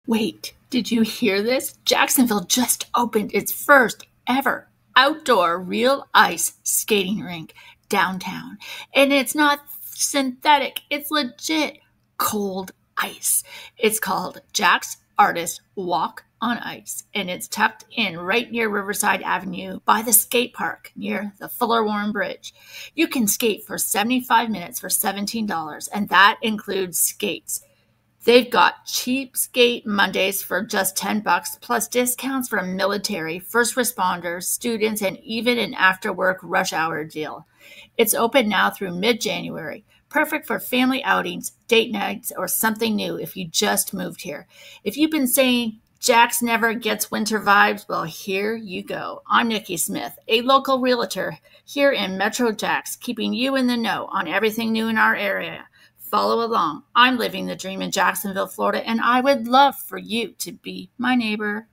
Wait, did you hear this? Jacksonville just opened its first ever outdoor real ice skating rink downtown. And it's not synthetic, it's legit cold ice. It's called Jack's Artist Walk on Ice, and it's tucked in right near Riverside Avenue by the skate park near the Fuller Warren Bridge. You can skate for 75 minutes for $17, and that includes skates. They've got cheap skate Mondays for just $10, plus discounts for military, first responders, students, and even an after work rush hour deal. It's open now through mid January. Perfect for family outings, date nights, or something new if you just moved here. If you've been saying Jax never gets winter vibes, well, here you go. I'm Nikki Smith, a local realtor here in Metro Jax, keeping you in the know on everything new in our area. Follow along. I'm living the dream in Jacksonville, Florida, and I would love for you to be my neighbor.